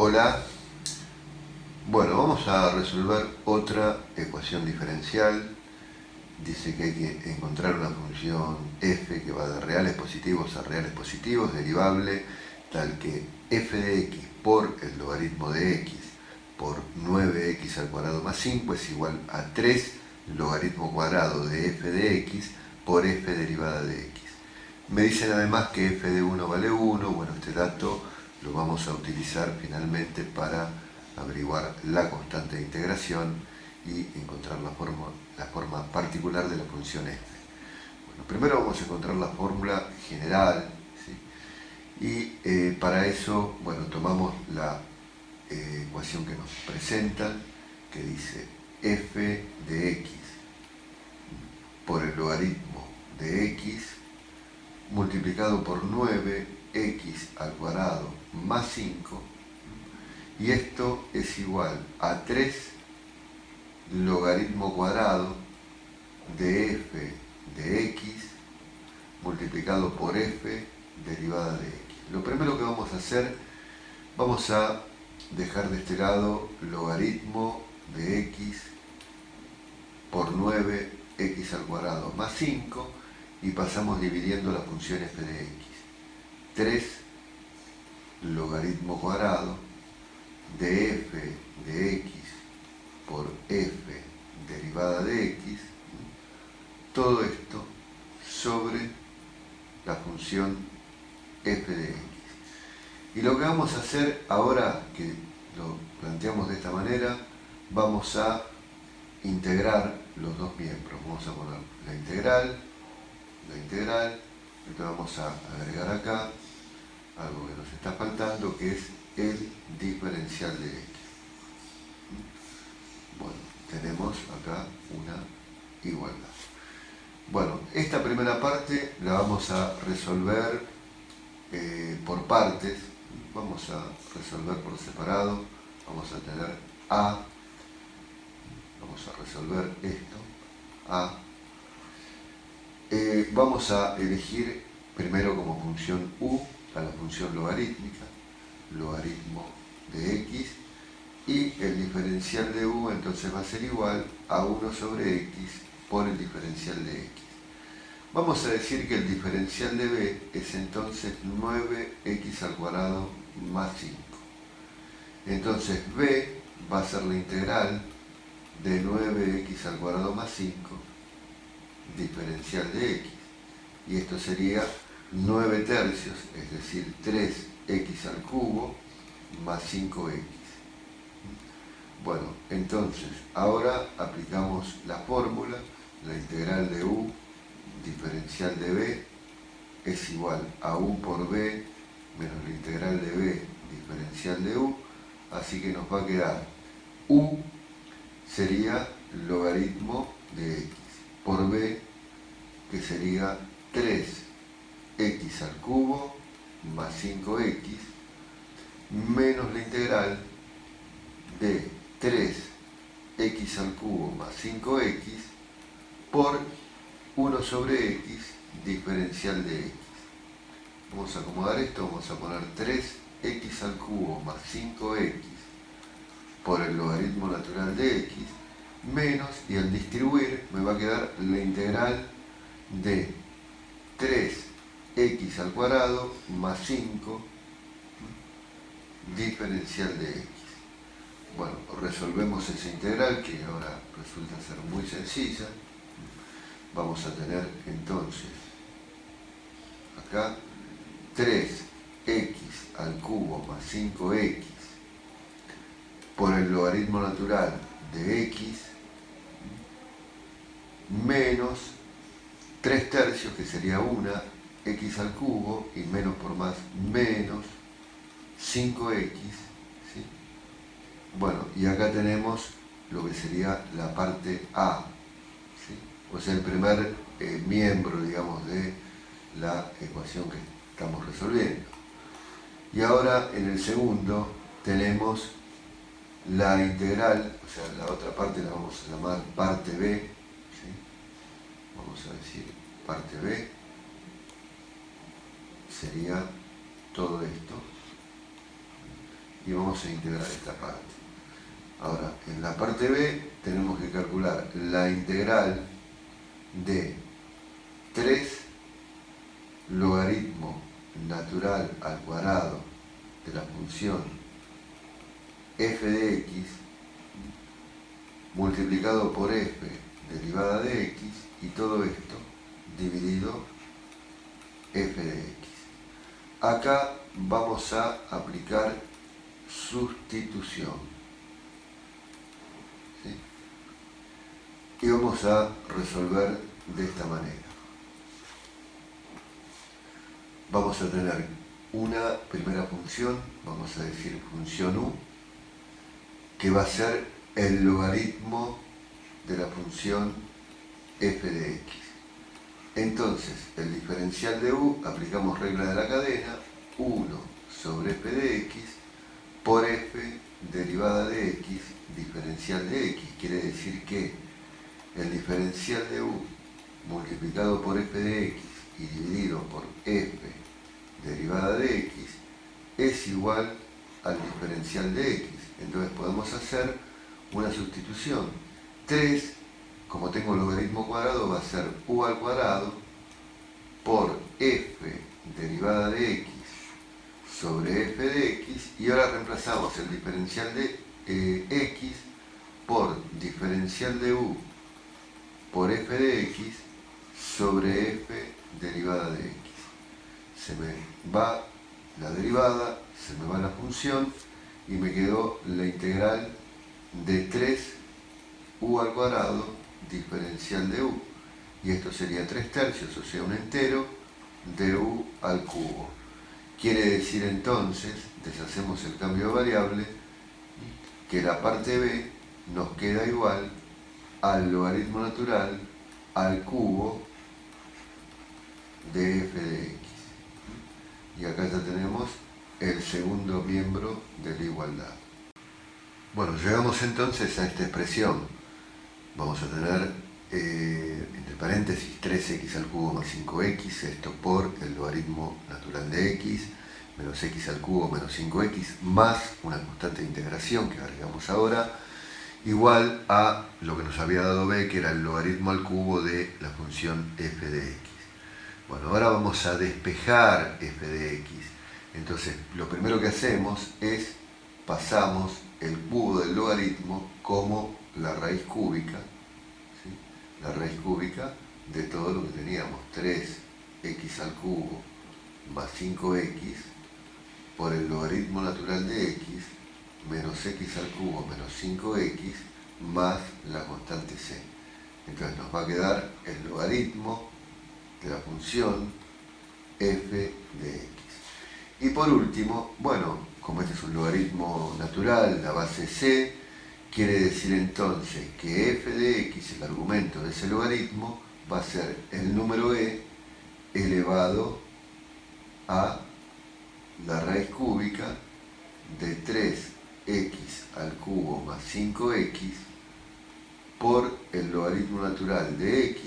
Hola, bueno, vamos a resolver otra ecuación diferencial. Dice que hay que encontrar una función f que va de reales positivos a reales positivos, derivable, tal que f de x por el logaritmo de x por 9x al cuadrado más 5 es igual a 3 logaritmo cuadrado de f de x por f derivada de x. Me dicen además que f de 1 vale 1, bueno, este dato lo vamos a utilizar finalmente para averiguar la constante de integración y encontrar la forma particular de la función f. Bueno, primero vamos a encontrar la fórmula general, ¿sí? Y para eso, bueno, tomamos la ecuación que nos presentan, que dice f de x por el logaritmo de x multiplicado por 9x al cuadrado más 5, y esto es igual a 3 logaritmo cuadrado de f de x multiplicado por f derivada de x. Lo primero que vamos a hacer, vamos a dejar de este lado logaritmo de x por 9x al cuadrado más 5 y pasamos dividiendo la función f de x. 3 logaritmo cuadrado de f de x por f derivada de x, todo esto sobre la función f de x. Y lo que vamos a hacer ahora que lo planteamos de esta manera, vamos a integrar los dos miembros. Vamos a poner la integral, entonces vamos a agregar acá algo que nos está faltando, que es el diferencial de x. Bueno, tenemos acá una igualdad. Bueno, esta primera parte la vamos a resolver por partes. Vamos a resolver por separado. Vamos a tener a, vamos a resolver esto, a. Vamos a elegir primero como función u a la función logarítmica, logaritmo de x, y el diferencial de u entonces va a ser igual a 1 sobre x por el diferencial de x. Vamos a decir que el diferencial de b es entonces 9x al cuadrado más 5. Entonces b va a ser la integral de 9x al cuadrado más 5 diferencial de x. Y esto sería 9 tercios, es decir, 3x al cubo más 5x. Bueno, entonces, ahora aplicamos la fórmula, la integral de u diferencial de b es igual a u por b menos la integral de b diferencial de u, así que nos va a quedar u sería logaritmo de x por b, que sería 3x al cubo más 5x menos la integral de 3x al cubo más 5x por 1 sobre x diferencial de x. Vamos a acomodar esto, vamos a poner 3x al cubo más 5x por el logaritmo natural de x menos, y al distribuir me va a quedar la integral de 3x al cuadrado más 5 diferencial de x. Bueno, resolvemos esa integral que ahora resulta ser muy sencilla. Vamos a tener entonces acá 3x al cubo más 5x por el logaritmo natural de x menos 3 tercios, que sería 1, x al cubo, y menos por más, menos 5x, ¿sí? Bueno, y acá tenemos lo que sería la parte a, ¿sí? O sea, el primer miembro, digamos, de la ecuación que estamos resolviendo. Y ahora, en el segundo, tenemos la integral, o sea, la otra parte la vamos a llamar parte b, ¿sí? Vamos a decir parte b, sería todo esto. y vamos a integrar esta parte. Ahora, en la parte B tenemos que calcular la integral de 3 logaritmo natural al cuadrado de la función f de x multiplicado por f derivada de x y todo esto dividido f de x. Acá vamos a aplicar sustitución, ¿sí? Y vamos a resolver de esta manera. Vamos a tener una primera función, vamos a decir función u, que va a ser el logaritmo de la función f de x. Entonces, el diferencial de u, aplicamos regla de la cadena, 1 sobre f de x por f derivada de x diferencial de x. Quiere decir que el diferencial de u multiplicado por f de x y dividido por f derivada de x es igual al diferencial de x. Entonces podemos hacer una sustitución. 3, como tengo logaritmo cuadrado, va a ser u al cuadrado por f derivada de x sobre f de x, y ahora reemplazamos el diferencial de x por diferencial de u por f de x sobre f derivada de x. Se me va la derivada, se me va la función y me quedó la integral de 3 u al cuadrado diferencial de u. Y esto sería 3 tercios, o sea, un entero de u al cubo. Quiere decir entonces, deshacemos el cambio de variable, que la parte b nos queda igual al logaritmo natural al cubo de f de x. Y acá ya tenemos el segundo miembro de la igualdad. Bueno, llegamos entonces a esta expresión. Vamos a tener, entre paréntesis, 3x al cubo más 5x, esto por el logaritmo natural de x, menos x al cubo menos 5x, más una constante de integración que agregamos ahora, igual a lo que nos había dado b, que era el logaritmo al cubo de la función f de x. Bueno, ahora vamos a despejar f de x. Entonces, lo primero que hacemos es pasamos el cubo del logaritmo como la raíz cúbica, ¿sí? La raíz cúbica de todo lo que teníamos, 3x al cubo más 5x por el logaritmo natural de x menos x al cubo menos 5x más la constante c. Entonces nos va a quedar el logaritmo de la función f de x. Y por último, bueno, como este es un logaritmo natural, la base c, quiere decir entonces que f de x, el argumento de ese logaritmo, va a ser el número e elevado a la raíz cúbica de 3x al cubo más 5x por el logaritmo natural de x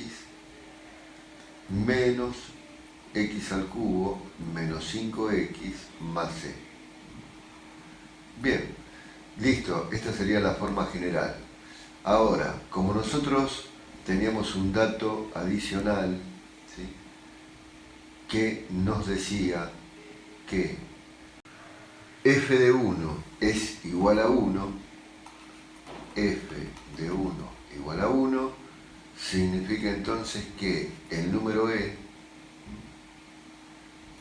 menos x al cubo menos 5x más c. Bien, listo, esta sería la forma general. Ahora, como nosotros teníamos un dato adicional, ¿sí?, que nos decía que f de 1 es igual a 1, f de 1 igual a 1, significa entonces que el número e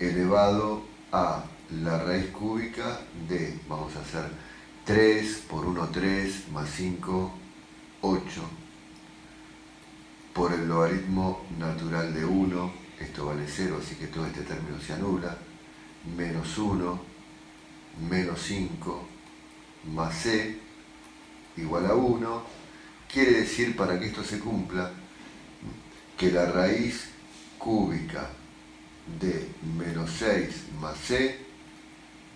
elevado a la raíz cúbica de, vamos a hacer 3 por 1, 3, más 5, 8, por el logaritmo natural de 1, esto vale 0, así que todo este término se anula, menos 1, menos 5, más c, igual a 1, quiere decir, para que esto se cumpla, que la raíz cúbica de menos 6 más c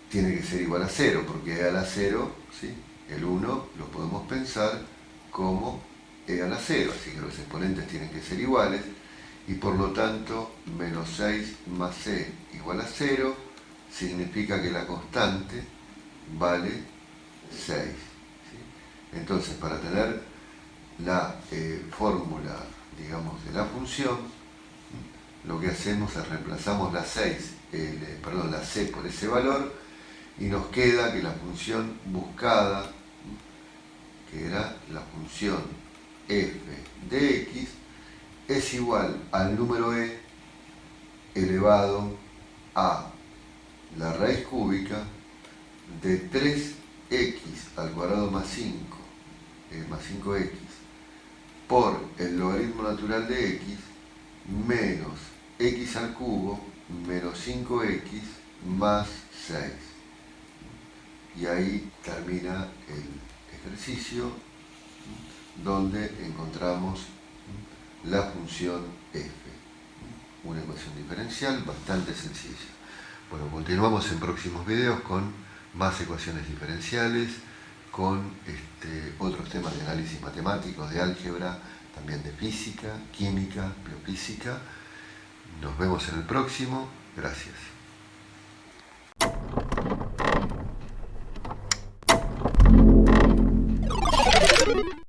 tiene que ser igual a 0, porque e a la 0, ¿sí?, el 1 lo podemos pensar como e a la 0, así que los exponentes tienen que ser iguales, y por lo tanto menos 6 más c igual a 0 significa que la constante vale 6. ¿Sí? Entonces, para tener la fórmula, digamos, de la función, lo que hacemos es reemplazamos la C por ese valor y nos queda que la función buscada, que era la función f de x, es igual al número e elevado a la raíz cúbica de 3x al cuadrado más 5, más 5x, por el logaritmo natural de x menos x al cubo menos 5x más 6. Y ahí termina el ejercicio donde encontramos la función f, una ecuación diferencial bastante sencilla. Bueno, continuamos en próximos videos con más ecuaciones diferenciales, con otros temas de análisis matemáticos, de álgebra, también de física, química, biofísica. Nos vemos en el próximo. Gracias.